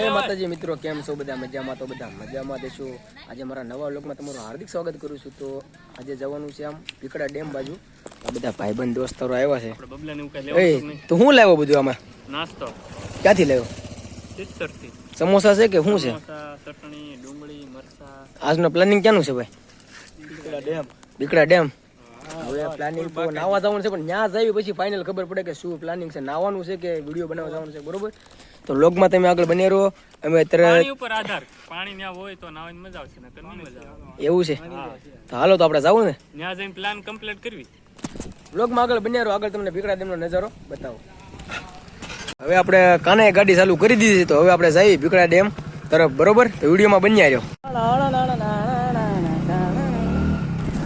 જય માતાજી મિત્રો, કેમ છો બધા? મજામાં? તો બધા મજામાં દેશો. આજે મારા નવા વ્લોગમાં તમારું હાર્દિક સ્વાગત કરું છું. તો આજે જવાનું છે આમ પીકડા ડેમ બાજુ. બધા ભાઈબંધ દોસ્તારો આવ્યા છે. તો હું લાવ્યો બધું આમાં નાસ્તો? ક્યાંથી લાવ્યો? સમોસા છે કે શું છે? ચટણી, ડુંગળી, મરચા. આજનો પ્લાનિંગ ક્યાંનું છે ભાઈ? પીકડા ડેમ. હવે પ્લાનિંગ તો નાવા જવાનું છે, પણ ત્યાં જઈ પછી ફાઇનલ ખબર પડે કે શું પ્લાનિંગ છે, નાવાનું છે કે વિડીયો બનાવવા જવાનું છે. બરોબર, તો વ્લોગમાં તમે આગળ બની રહો. અમે અત્યારે ઉપર આધાર પાણી ત્યાં હોય તો નાવાની મજા આવશે, નકર નહીં મજા આવે. એવું છે? તો હાલો તો આપણે જાવું ને, ત્યાં જઈને પ્લાન કમ્પ્લીટ કરવી. વ્લોગમાં આગળ બની રહો. આગળ તમને પીકડા ડેમનો નજારો બતાવો. હવે આપણે કાને ગાડી ચાલુ કરી દીધી, તો હવે આપણે જઈએ પીકડા ડેમ તરફ. બરોબર, તો વિડીયોમાં બન્યા રહ્યો.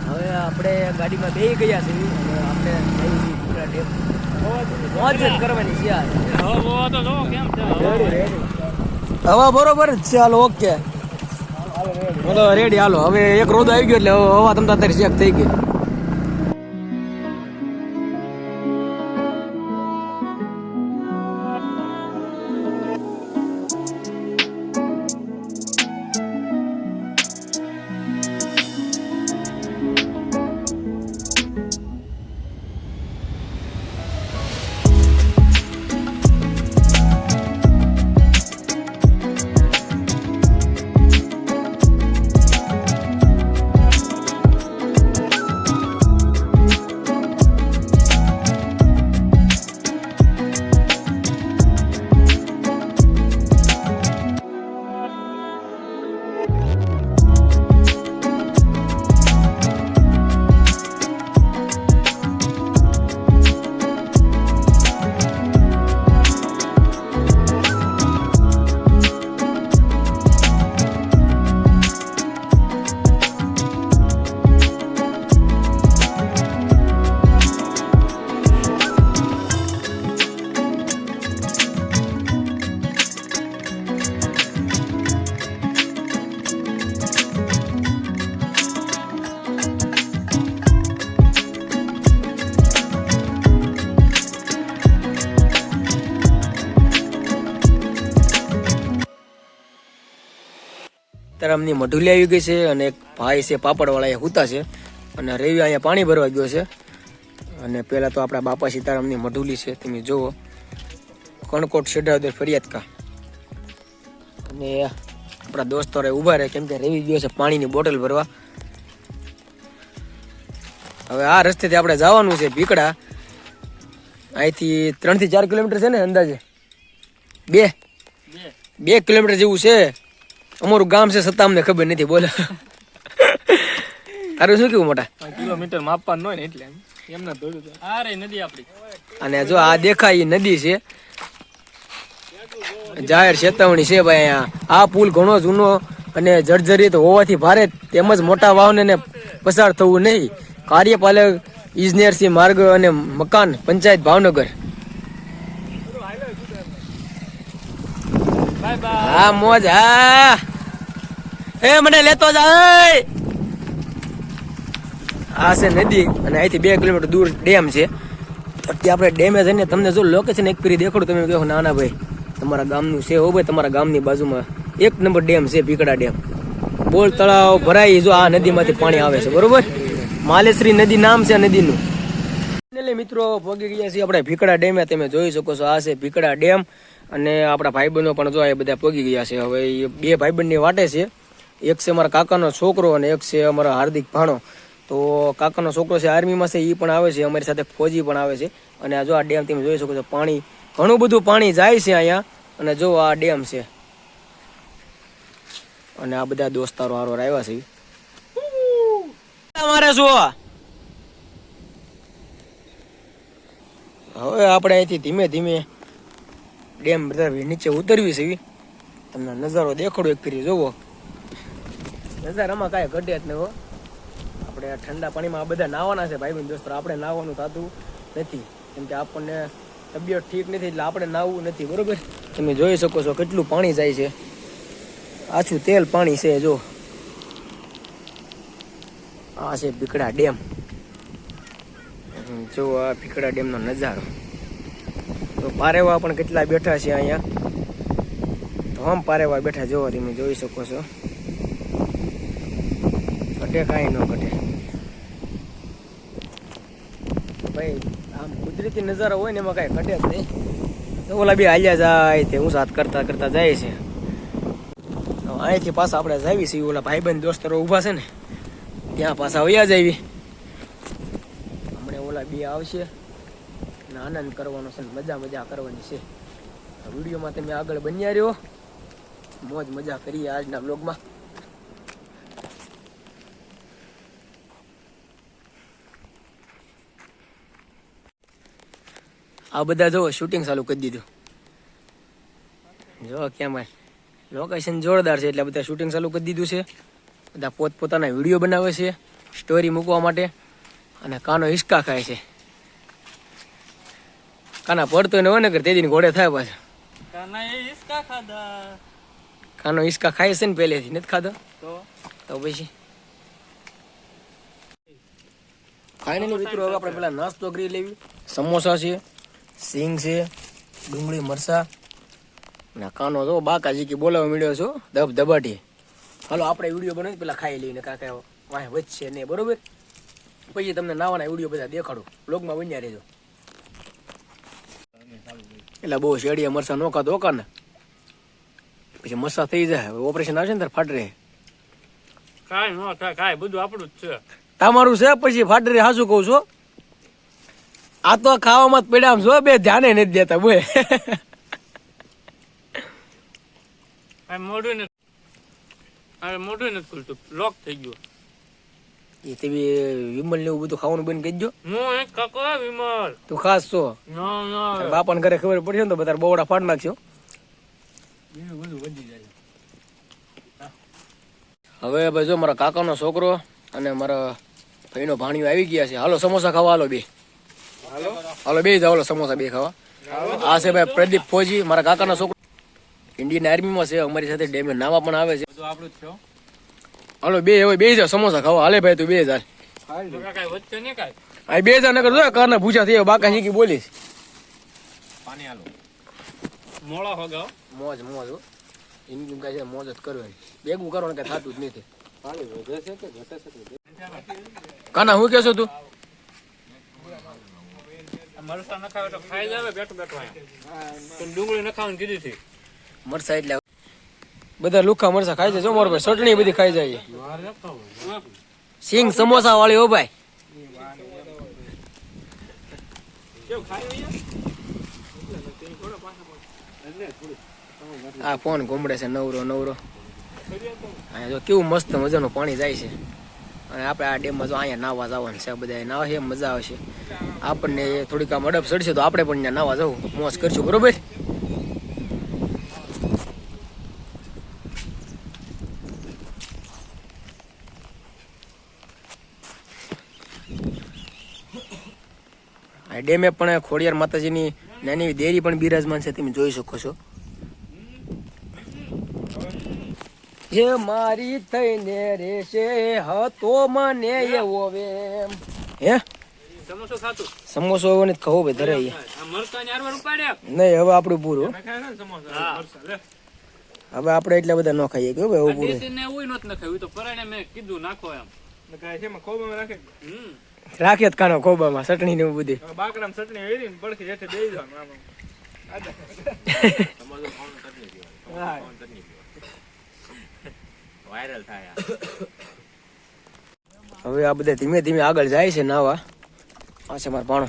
હવે આપણે ગાડીમાં બેસી ગયા છે અને આપણે પીકડા ડેમ મોજ કરવાની છે. હવા બરોબર ચાલો, ઓકે બોલો રેડી. હાલો, હવે એક રોદ આવી ગયો એટલે હવા તમતા અત્યારે ચેક થઈ ગઈ. તરમની મઢુલી આવી ગઈ છે અને એક ભાઈ છે પાપડ વાળા એ હુતા છે અને રેવી અહીંયા પાણી ભરવા ગયો છે. અને પેલા તો આપણા બાપા સીતારામની મઢુલી છે, તમે જુઓ, કણકોટ શેઢાદર ફરિયાદ કા. અને આપણા દોસ્તો ઉભા રહે કેમ કે રેવી ગયો છે પાણીની બોટલ ભરવા. હવે આ રસ્તેથી આપણે જવાનું છે પીકડા. અહીંથી 3 થી 4 કિલોમીટર છે ને, અંદાજે 2 કિલોમીટર જેવું છે. અમારું ગામ છે છતાં અમને ખબર નથી. બોલો તારું શું કેવું? મોટા કિલોમીટર માપવાનું હોય ને એટલે એમને ધોયું. આ રે નદી આપડી. અને જો આ દેખાય એ નદી છે, જાહેર ચેતવણી છે ભાઈ. આ પુલ ઘણો જૂનો અને જર્જરિત હોવાથી ભારે તેમજ મોટા વાહનને પસાર થવું નહીં. કાર્યપાલક ઇજનેર સિંહ માર્ગ અને મકાન પંચાયત ભાવનગર. હા મોજ. હા એ મને લેતો જાય. આ છે નદી અને અહીંથી 2 કિલોમીટર દૂર ડેમ છે. અત્યારે આપણે ડેમે જઈને તમને જો લોકેશન એક ફરી દેખાડું. તમે કહો ના ના ભાઈ તમારા ગામનું છે. હો ભાઈ, તમારા ગામની બાજુમાં 1 નંબર ડેમ છે પીકડા ડેમ. બોલ તળાવ ભરાઈ. જો આ નદીમાંથી પાણી આવે છે. બરોબર, માલેશ્રી નદી નામ છે નદીનું. મિત્રો પહોંચી ગયા છીએ આપણે પીકડા ડેમે. તમે જોઈ શકો છો આ છે પીકડા ડેમ. અને આપણા ભાઈબંધો પણ જો એ બધા પહોંચી ગયા છે. હવે એ 2 ભાઈબંધની વાટે છે. એક છે મારા કાકાનો છોકરો અને એક છે અમારો હાર્દિક ભાણો. તો કાકાનો છોકરો છે આર્મીમાં છે, એ પણ આવે છે અમારી સાથે, ફોજી પણ આવે છે. અને આ જો આ ડેમ તમે જોઈ શકો છો, પાણી ઘણું બધું પાણી જાય છે અહીંયા. અને જો આ ડેમ છે અને આ બધા દોસ્તારો હારો આવ્યા છે. મારે શું હવે આપણે અહીંથી ધીમે ધીમે ડેમ નીચે ઉતરવી છે. તમને નજારો દેખાડો એક ફરી. જોવો નજારામાં કાંઈ ઘટે જ નહીં. આપણે ઠંડા પાણીમાં આ બધા નાવાના છે ભાઈ દોસ્તો. આપણે નાવાનું થતું નથી કેમ કે આપણને તબિયત ઠીક નથી, એટલે આપણે નાવું નથી. બરોબર, તમે જોઈ શકો છો કેટલું પાણી જાય છે. આછું તેલ પાણી છે. જો આ છે પીકડા ડેમ. જો આ પીકડા ડેમનો નજારો. તો પારેવા પણ કેટલા બેઠા છે અહીંયા. તો હમ પારેવા બેઠા જોવો તમે જોઈ શકો છો. ઘટે કાંઈ ન ઘટે ભાઈ. આમ કુદરતી નજારો હોય ને એમાં કાંઈ ઘટે જ નહીં. તો ઓલા બી હાલ્યા જાય તે હું સાથ કરતા કરતા જાય છે. અહીંથી પાછા આપણે જાવી છીએ ઓલા ભાઈબંધ દોસ્તરો ઊભા છે ને ત્યાં પાછા વયા જાવી. હમણાં ઓલા બે આવશે અને આનંદ કરવાનો છે ને મજા કરવાની છે. વિડીયોમાં તમે આગળ બન્યા રહ્યો, મોજ મજા કરીએ આજના બ્લોગમાં. આ બધા જો શૂટિંગ ચાલુ કરી દીધું. જો કેમ લોકેશન જોરદાર છે એટલે બધા શૂટિંગ ચાલુ કરી દીધું છે. બધા પોતપોતાના વિડીયો બનાવે છે સ્ટોરી મૂકવા માટે. અને કાનો હિસકા ખાય છે. કાના પડતો ને હોય ને તે દિન ઘોડે થાય પાછા. કાનો હિસકા ખાય છે ને પહેલેથી નથી ખાધો તો પછી ખાઈને મિત્રો હવે આપણે પેલા નાસ્તો કરી લેવી. સમોસા છે, સિંગ છે, ડુંગળી મરસા ના કાનો તો બાકાજી કે બોલાવા મળ્યો છો ધબાટી. હાલો આપણે વિડીયો બનાવી પેલા ખાઈ લઈને કાકા વાંહે વધશે ને બરોબર. પછી તમને નાવાના વિડીયો બધા દેખાડું, બ્લોગમાં બન્યા રહેજો. એટલે બહુ શેડિયા મરસા નો ખાતો ઓકા ને પછી મરસા થઈ જાય. ઓપરેશન આવશે ને ત્યારે ફાટ રહે. કાંઈ ન થાય, કાંઈ બધું આપણું જ છે. તમારું છે પછી ફાટ રહે. હાસું કહું છો આ તો ખાવામાં જ પડ્યા છો બે ધ્યાને નથી દેતા બોય. મોઢું નથી ખુલતું, લોક થઈ ગયું. એ તે વિમલ ને એવું બધું ખાવાનું બંધ કરી દો. હું એક કાકો વિમલ તું ખાસ છો બાપાને ઘરે ખબર પડશે ને તો બધા બવડા ફાડ નાખશો. હવે ભાઈ જો મારા કાકાનો છોકરો અને મારા ભાઈનો ભાણિયો આવી ગયા છે. હાલો સમોસા ખાવા હાલો બે. હાલો બે જાવ સમોસા બે ખાવા. આ છે ભાઈ પ્રદીપ ફોજી, મારા કાકાનો છોકરો ઇન્ડિયન આર્મીમાં છે. અમારી સાથે ડેમે નાવા પણ આવે છે. હાલો બે હવે બે જાવ સમોસા ખાવા. હાલે ભાઈ તું બે જા. આ બે જા નકર જો કારના ભૂજા થઈ બાકા શીખી બોલીશ. મોજ મોજ ઇન્કમ કાંઈ છે મોજ જ કરવાની. ભેગું કરો ને કઈ થતું જ નથી. કાના હું કેશો તું? મરસા નખાવે તો ખાઈ જાવે બેઠો બેઠો. ડુંગળી નખાવાની કીધી હતી. મરસા એટલે બધા લુખા મરસા ખાય છે. જો મારો ભાઈ ચટણી બધી ખાઈ જાય. સિંગ સમોસા વાળી હો ભાઈ. આ ફોન ઘૂમડે છે નવરો નવરો. અહીંયા જો કેવું મસ્ત મજાનું પાણી જાય છે. અને આપણે આ ડેમમાં જો અહીંયા નાવા જવાનું છે. બધા નાવા છે મજા આવશે. આપણને થોડીક આમ અડપ ચડશે તો આપણે પણ ત્યાં નાવા જવું મોજ કરશું બરોબર. આ ડેમે પણ ખોડિયાર માતાજીની નાની દેરી પણ બિરાજમાન છે. તમે જોઈ શકો છો. જે મારી થઈને રેશે હતો મને એવો વેમ. હે સમોસો ખાતું સમોસો એવો નથી ખાવો ભાઈ ધરાઈ નહીં. હવે આપણું પૂરું. હવે આપણે એટલા બધા ન ખાઈએ કે ભાઈ એવું પૂરું રાખે જ કાનો ખોબામાં ચટણી ને એવું બધી. હવે આ બધા ધીમે ધીમે આગળ જાય છે નાવા. આ છે મારો ભાણો.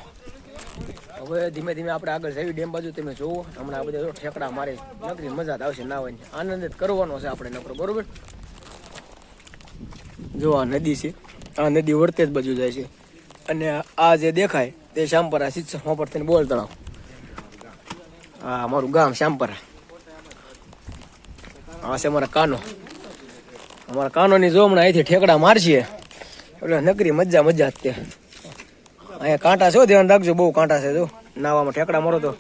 હવે ધીમે ધીમે આપણે આગળ જઈએ ડેમ બાજુ. તમે જોવો હમણાં આ બધા ઠેકડા મારે નકરી મજા આવશે નાવાની. આનંદ જ કરવાનો છે આપણે નકરો બરોબર. જો આ નદી છે. આ નદી વળતે જ બાજુ જાય છે. અને આ જે દેખાય તે શ્યામપરા શિક્ષક પર થઈને બોલ તળાવ. હા અમારું ગામ શ્યામપરા. આ છે અમારા કાનો. અમારા કાનોની જો હમણાં અહીંથી ઠેકડા મારશે એટલે નકરી મજા મજા જ તે. અહીંયા કાંટા છે ધ્યાન રાખજો બહુ કાંટા છે. જો નાવામાં ઠેકડા મારો તો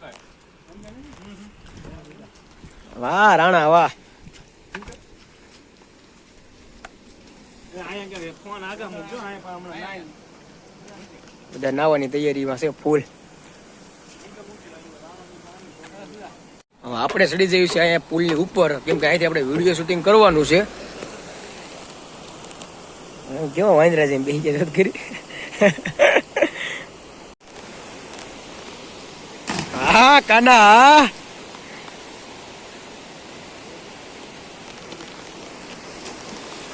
વાહ રાણા વાહ. બધા નાવાની તૈયારીમાં છે ફૂલ. હવે આપણે ચડી જઈએ છીએ અહીંયા પુલની ઉપર, કેમ કે અહીંથી આપણે વિડીયો શૂટિંગ કરવાનું છે. કેવો વાંદરા છે બેસી જાય કરી. હા કાના,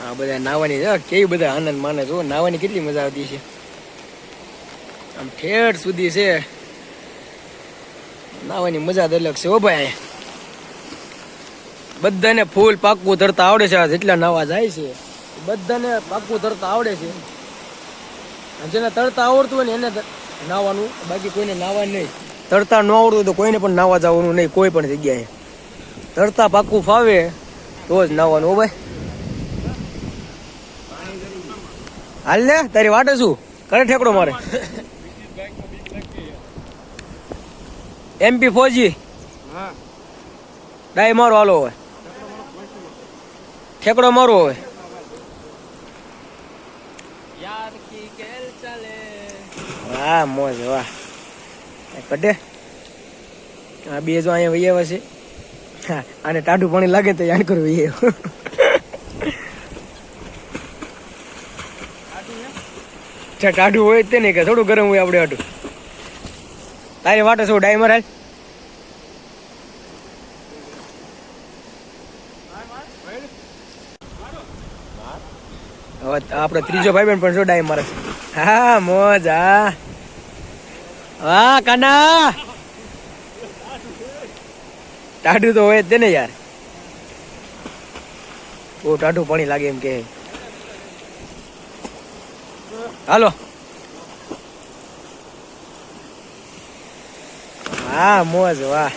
આ બધા નાવાની કેવી બધા આનંદ માને. જો નાવાની કેટલી મજા આવતી છે, આમ ઠેઠ સુધી છે નાવાની મજા જ અલગ છે. ઓ ભાઈ બધાને ફૂલ પાકું તરતા આવડે છે, જેટલા નાવા જાય છે બધાને પાકું તરતા આવડે છે. જેને તરતા આવડતું હોય ને એને નાવાનું, બાકી કોઈને નાવા નહીં. તરતા ન આવડતું હોય તો કોઈને પણ નાવા જવાનું નહીં કોઈ પણ જગ્યાએ. તરતા પાકું ફાવે તો જ નાવાનું. હો ભાઈ હાલ ને, તારી વાટે શું કરે ઠેકડો મારે. MP ફોજી ડાય મારો હાલો હોય, ઠેકડો મારો હોય. વાહ મોજ વાહ. કટે આ બે જો અહીંયા વહી આવ્યા છે. હા, આને ટાઢું પાણી લાગે તો યાદ કરવું એ. ટાઢું હોય તે નહીં કે થોડું ગરમ હોય આપણે આટું. તારી વાટે શું ડાયમર હાલ. હવે આપડે ત્રીજો ભાઈ બહેન પણ શું ડાય મારે. હા મોજ. હા વાહ કાના, ટાઢું તો હોય જ ને યાર. બહુ ટાઢું પાણી લાગે એમ કે. હાલો. હા મોજ વાહ.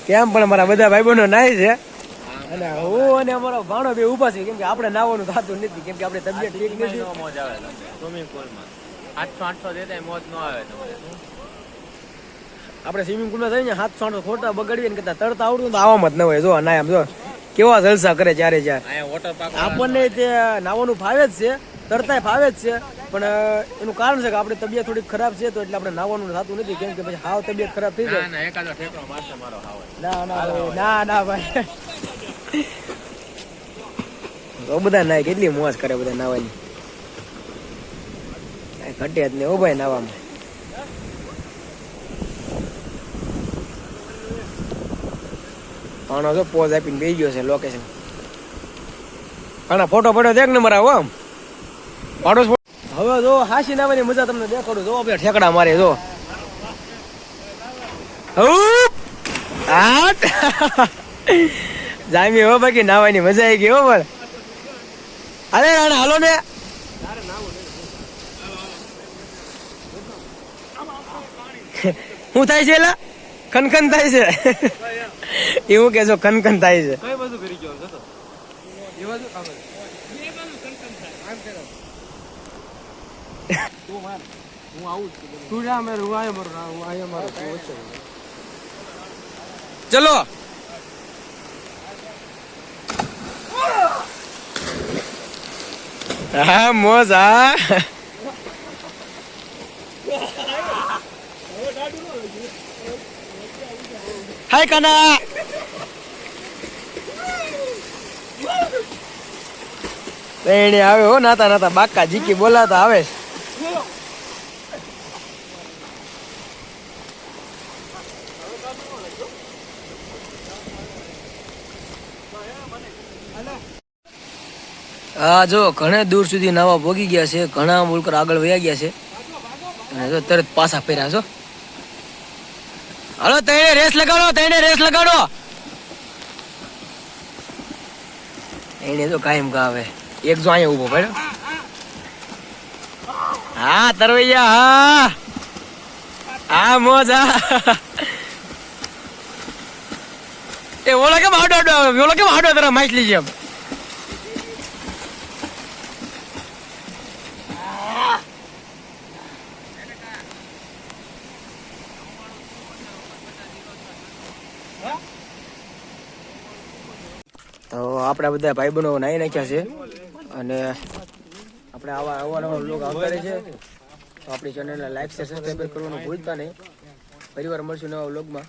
કેમ પણ મારા બધા ભાઈ બહેનો નાય છે અને હું અને અમારો ભાણો બે ઉભા છે, કેમ કે આપણે નાવાનું થતું નથી, કેમ કે આપણે તબિયત ઠીક નથી. મોજ આવે સ્વિમિંગ પુલમાં 800 દેતા મોજ ન આવે તમારે. આપણે સ્વિમિંગ પુલમાં જઈને 700 ખોટા બગડીએ ને કરતા તરતા આવડતું તો આવવામાં જ ન હોય. જો ના એમ જો કેવા જલસા કરે ચારે ચાર. આપણને તે નાવાનું ફાવે જ છે, તરતાય ફાવે જ છે, પણ એનું કારણ છે કે આપણી તબિયત થોડીક ખરાબ છે તો એટલે આપણે નાવાનું થતું નથી, કેમ કે પછી હાવ તબિયત ખરાબ થઈ જાય. ના એકાદો ઠેકડો મારશે મારો હાવ. ના ભાઈ. તો બધા નાય કેટલી મોજ કરે બધા નાવાની. ઘટે જ ને. ઓ ભાઈ નાવામાં આનો જો પોઝ આપીને બેસી ગયો છે લોકેશન. આના ફોટો પડ્યો દેખ નંબર આવો આમ પાડોશ. હવે જો હાસી નાવાની મજા તમને દેખાડું. જો આપણે ઠેકડા મારે જો. જામી હો બાકી નાવાની મજા આવી ગઈ હો. પણ અરે રાણા હાલો ને. શું થાય છે એલા? ખનખન થાય છે એવું કે જો ખનખન થાય છે. કઈ બાજુ ફરી ગયો હતો? એ બાજુ કામ છે. એ બાજુ ખનખન થાય. આમ કરો. તું માર. હું આવું છું. તું જા મેર હું આયો મારો. હું આયો મારો. ચલો. હા મોજ. હા હાય કાના. એને આવે હો નાતા નાતા બાકા જીકી બોલાતા આવે. હા જો ઘણા દૂર સુધી નાવા ભોગી ગયા છે, ઘણા મુલકર આગળ વયા ગયા છે અને જો તરત પાછા ફેર્યા છો. હાલો તઈને રેસ લગાડો, તઈને રેસ લગાડો. એને તો કાયમ ગાવે. એક જો અહીંયા ઉભો પડ્યો. હા તરવૈયા. હા હા મોજ. હા એ ઓલા કેમ હાડો ઓલો કેમ હાડો તારા માછલી જેમ. તો આપણા બધા ભાઈ બહેનો નાહી નાખ્યા છે અને આપણે આવા અવારનવાર વ્લોગ આવતા રહે છે. તો આપણી ચેનલને લાઈક શેર સબસ્ક્રાઈબ કરવાનું ભૂલતા નહીં. ફરીવાર મળશું નવા વ્લોગમાં.